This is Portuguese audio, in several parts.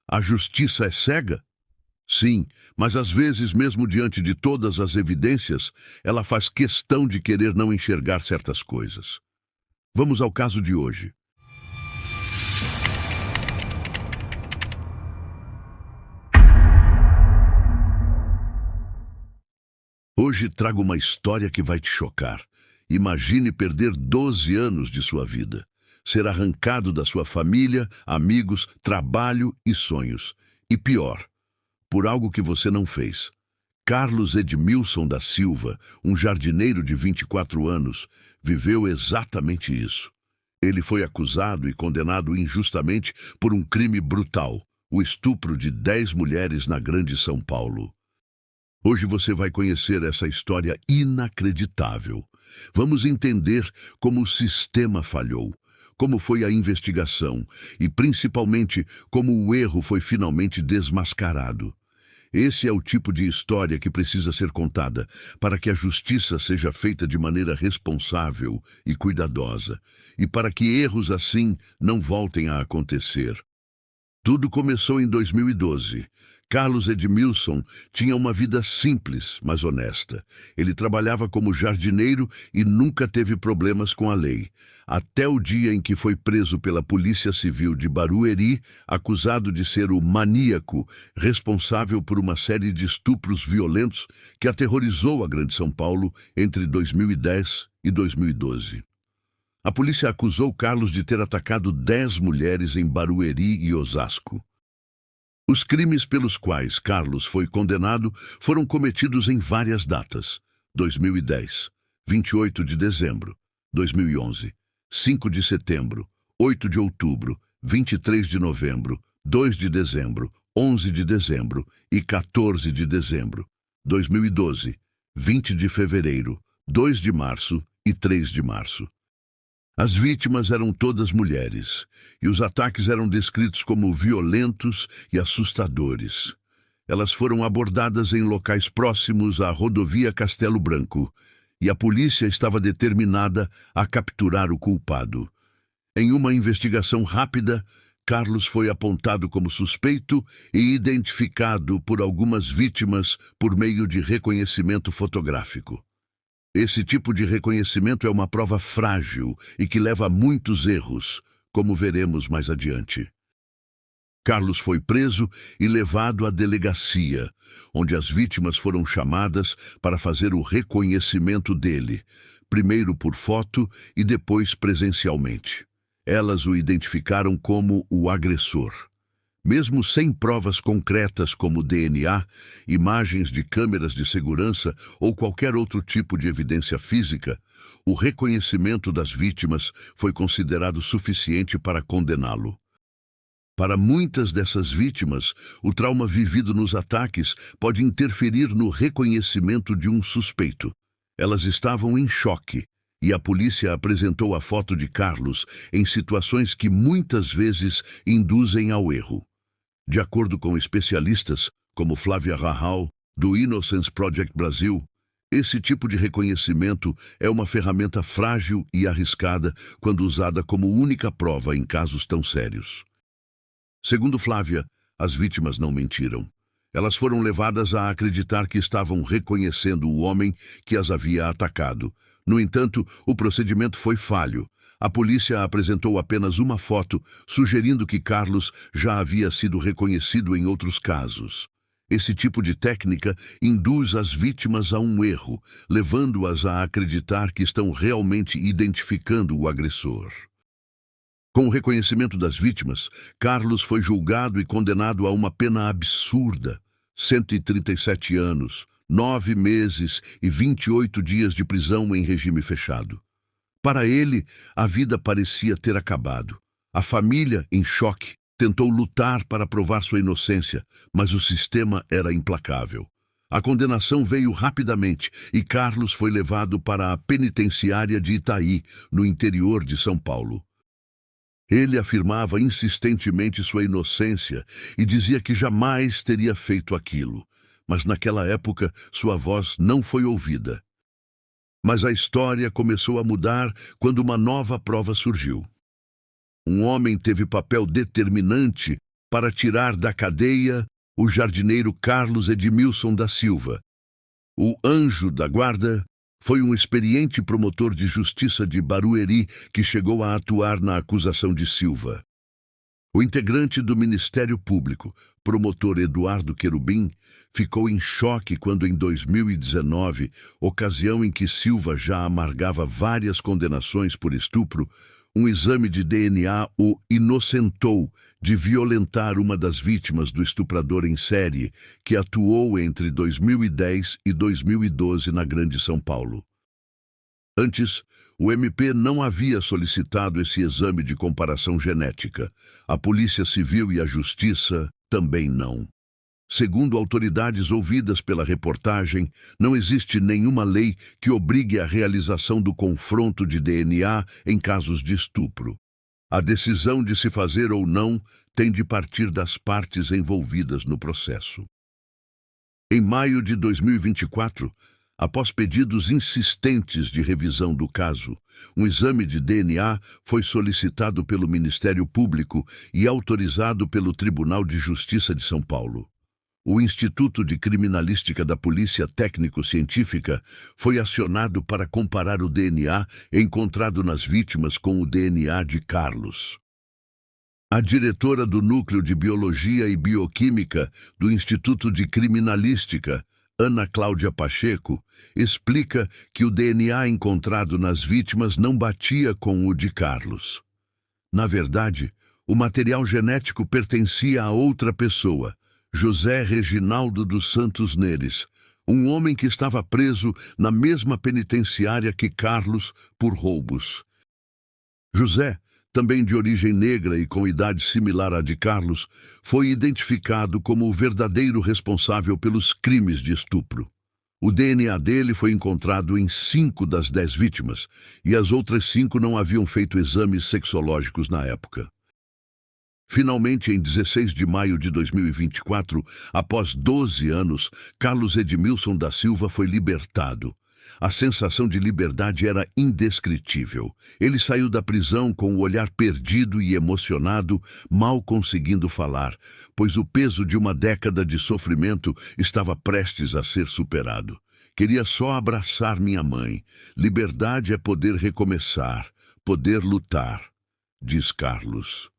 A justiça é cega? Sim, mas às vezes, mesmo diante de todas as evidências, ela faz questão de querer não enxergar certas coisas. Vamos ao caso de hoje. Hoje trago uma história que vai te chocar. Imagine perder 12 anos de sua vida. Ser arrancado da sua família, amigos, trabalho e sonhos. E pior, por algo que você não fez. Carlos Edmilson da Silva, um jardineiro de 24 anos, viveu exatamente isso. Ele foi acusado e condenado injustamente por um crime brutal, o estupro de 10 mulheres na Grande São Paulo. Hoje você vai conhecer essa história inacreditável. Vamos entender como o sistema falhou, como foi a investigação e, principalmente, como o erro foi finalmente desmascarado. Esse é o tipo de história que precisa ser contada para que a justiça seja feita de maneira responsável e cuidadosa, e para que erros assim não voltem a acontecer. Tudo começou em 2012. Carlos Edmilson tinha uma vida simples, mas honesta. Ele trabalhava como jardineiro e nunca teve problemas com a lei, até o dia em que foi preso pela Polícia Civil de Barueri, acusado de ser o maníaco responsável por uma série de estupros violentos que aterrorizou a Grande São Paulo entre 2010 e 2012. A polícia acusou Carlos de ter atacado 10 mulheres em Barueri e Osasco. Os crimes pelos quais Carlos foi condenado foram cometidos em várias datas: 2010, 28 de dezembro, 2011, 5 de setembro, 8 de outubro, 23 de novembro, 2 de dezembro, 11 de dezembro e 14 de dezembro, 2012, 20 de fevereiro, 2 de março e 3 de março. As vítimas eram todas mulheres, e os ataques eram descritos como violentos e assustadores. Elas foram abordadas em locais próximos à rodovia Castelo Branco, e a polícia estava determinada a capturar o culpado. Em uma investigação rápida, Carlos foi apontado como suspeito e identificado por algumas vítimas por meio de reconhecimento fotográfico. Esse tipo de reconhecimento é uma prova frágil e que leva a muitos erros, como veremos mais adiante. Carlos foi preso e levado à delegacia, onde as vítimas foram chamadas para fazer o reconhecimento dele, primeiro por foto e depois presencialmente. Elas o identificaram como o agressor. Mesmo sem provas concretas como DNA, imagens de câmeras de segurança ou qualquer outro tipo de evidência física, o reconhecimento das vítimas foi considerado suficiente para condená-lo. Para muitas dessas vítimas, o trauma vivido nos ataques pode interferir no reconhecimento de um suspeito. Elas estavam em choque, e a polícia apresentou a foto de Carlos em situações que muitas vezes induzem ao erro. De acordo com especialistas, como Flávia Rahal, do Innocence Project Brasil, esse tipo de reconhecimento é uma ferramenta frágil e arriscada quando usada como única prova em casos tão sérios. Segundo Flávia, as vítimas não mentiram. Elas foram levadas a acreditar que estavam reconhecendo o homem que as havia atacado. No entanto, o procedimento foi falho. A polícia apresentou apenas uma foto, sugerindo que Carlos já havia sido reconhecido em outros casos. Esse tipo de técnica induz as vítimas a um erro, levando-as a acreditar que estão realmente identificando o agressor. Com o reconhecimento das vítimas, Carlos foi julgado e condenado a uma pena absurda: 137 anos, 9 meses e 28 dias de prisão em regime fechado. Para ele, a vida parecia ter acabado. A família, em choque, tentou lutar para provar sua inocência, mas o sistema era implacável. A condenação veio rapidamente e Carlos foi levado para a penitenciária de Itaí, no interior de São Paulo. Ele afirmava insistentemente sua inocência e dizia que jamais teria feito aquilo, mas naquela época sua voz não foi ouvida. Mas a história começou a mudar quando uma nova prova surgiu. Um homem teve papel determinante para tirar da cadeia o jardineiro Carlos Edmilson da Silva. O anjo da guarda foi um experiente promotor de justiça de Barueri que chegou a atuar na acusação de Silva. O integrante do Ministério Público, promotor Eduardo Querubim, ficou em choque quando, em 2019, ocasião em que Silva já amargava várias condenações por estupro, um exame de DNA o inocentou de violentar uma das vítimas do estuprador em série, que atuou entre 2010 e 2012 na Grande São Paulo. Antes, o MP não havia solicitado esse exame de comparação genética. A Polícia Civil e a Justiça também não. Segundo autoridades ouvidas pela reportagem, não existe nenhuma lei que obrigue a realização do confronto de DNA em casos de estupro. A decisão de se fazer ou não tem de partir das partes envolvidas no processo. Em maio de 2024, após pedidos insistentes de revisão do caso, um exame de DNA foi solicitado pelo Ministério Público e autorizado pelo Tribunal de Justiça de São Paulo. O Instituto de Criminalística da Polícia Técnico-Científica foi acionado para comparar o DNA encontrado nas vítimas com o DNA de Carlos. A diretora do Núcleo de Biologia e Bioquímica do Instituto de Criminalística, Ana Cláudia Pacheco, explica que o DNA encontrado nas vítimas não batia com o de Carlos. Na verdade, o material genético pertencia a outra pessoa, José Reginaldo dos Santos Neres, um homem que estava preso na mesma penitenciária que Carlos por roubos. José, também de origem negra e com idade similar à de Carlos, foi identificado como o verdadeiro responsável pelos crimes de estupro. O DNA dele foi encontrado em 5 das 10 vítimas, e as outras 5 não haviam feito exames sexológicos na época. Finalmente, em 16 de maio de 2024, após 12 anos, Carlos Edmilson da Silva foi libertado. A sensação de liberdade era indescritível. Ele saiu da prisão com o olhar perdido e emocionado, mal conseguindo falar, pois o peso de uma década de sofrimento estava prestes a ser superado. Queria só abraçar minha mãe. Liberdade é poder recomeçar, poder lutar, diz Carlos.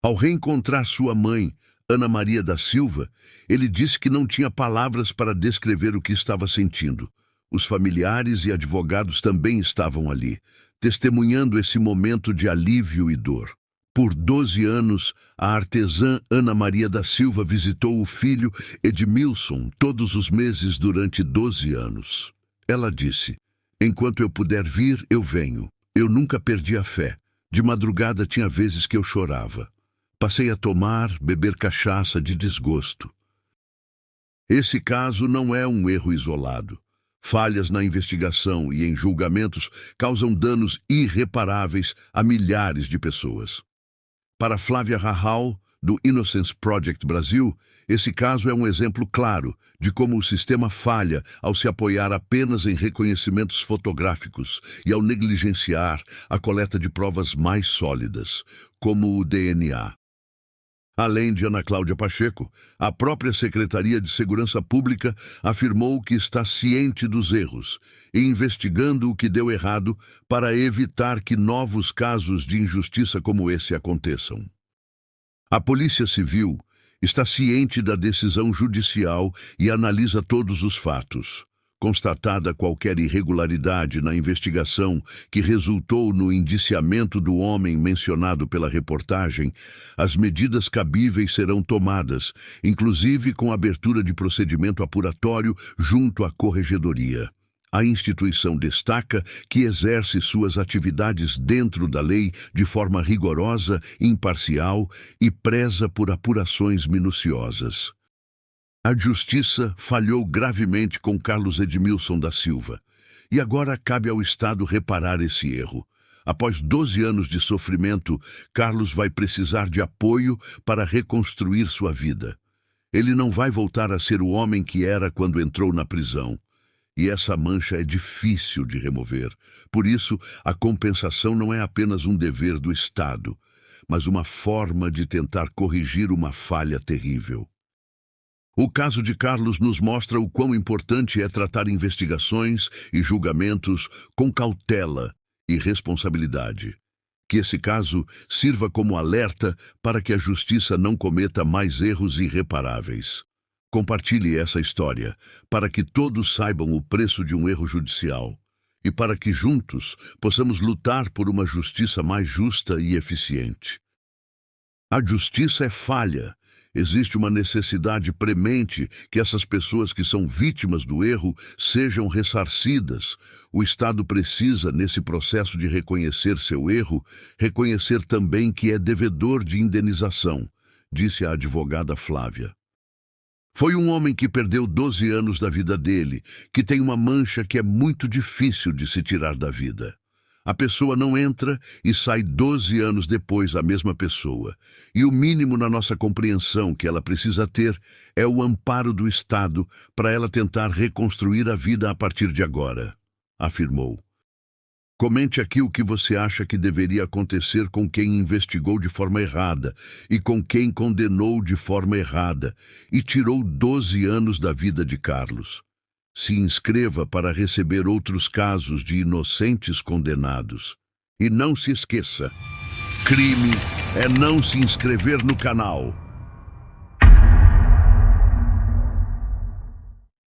Ao reencontrar sua mãe, Ana Maria da Silva, ele disse que não tinha palavras para descrever o que estava sentindo. Os familiares e advogados também estavam ali, testemunhando esse momento de alívio e dor. Por 12 anos, a artesã Ana Maria da Silva visitou o filho Edmilson todos os meses durante 12 anos. Ela disse: "Enquanto eu puder vir, eu venho. Eu nunca perdi a fé. De madrugada tinha vezes que eu chorava. Passei a tomar, beber cachaça de desgosto." Esse caso não é um erro isolado. Falhas na investigação e em julgamentos causam danos irreparáveis a milhares de pessoas. Para Flávia Rahal, do Innocence Project Brasil, esse caso é um exemplo claro de como o sistema falha ao se apoiar apenas em reconhecimentos fotográficos e ao negligenciar a coleta de provas mais sólidas, como o DNA. Além de Ana Cláudia Pacheco, a própria Secretaria de Segurança Pública afirmou que está ciente dos erros e investigando o que deu errado para evitar que novos casos de injustiça como esse aconteçam. A Polícia Civil está ciente da decisão judicial e analisa todos os fatos. Constatada qualquer irregularidade na investigação que resultou no indiciamento do homem mencionado pela reportagem, as medidas cabíveis serão tomadas, inclusive com abertura de procedimento apuratório junto à Corregedoria. A instituição destaca que exerce suas atividades dentro da lei de forma rigorosa, imparcial e preza por apurações minuciosas. A Justiça falhou gravemente com Carlos Edmilson da Silva, e agora cabe ao Estado reparar esse erro. Após 12 anos de sofrimento, Carlos vai precisar de apoio para reconstruir sua vida. Ele não vai voltar a ser o homem que era quando entrou na prisão. E essa mancha é difícil de remover. Por isso, a compensação não é apenas um dever do Estado, mas uma forma de tentar corrigir uma falha terrível. O caso de Carlos nos mostra o quão importante é tratar investigações e julgamentos com cautela e responsabilidade. Que esse caso sirva como alerta para que a justiça não cometa mais erros irreparáveis. Compartilhe essa história para que todos saibam o preço de um erro judicial e para que juntos possamos lutar por uma justiça mais justa e eficiente. A justiça é falha. Existe uma necessidade premente que essas pessoas que são vítimas do erro sejam ressarcidas. O Estado precisa, nesse processo de reconhecer seu erro, reconhecer também que é devedor de indenização, disse a advogada Flávia. Foi um homem que perdeu 12 anos da vida dele, que tem uma mancha que é muito difícil de se tirar da vida. A pessoa não entra e sai 12 anos depois a mesma pessoa. E o mínimo na nossa compreensão que ela precisa ter é o amparo do Estado para ela tentar reconstruir a vida a partir de agora, afirmou. Comente aqui o que você acha que deveria acontecer com quem investigou de forma errada e com quem condenou de forma errada e tirou 12 anos da vida de Carlos. Se inscreva para receber outros casos de inocentes condenados. E não se esqueça, crime é não se inscrever no canal.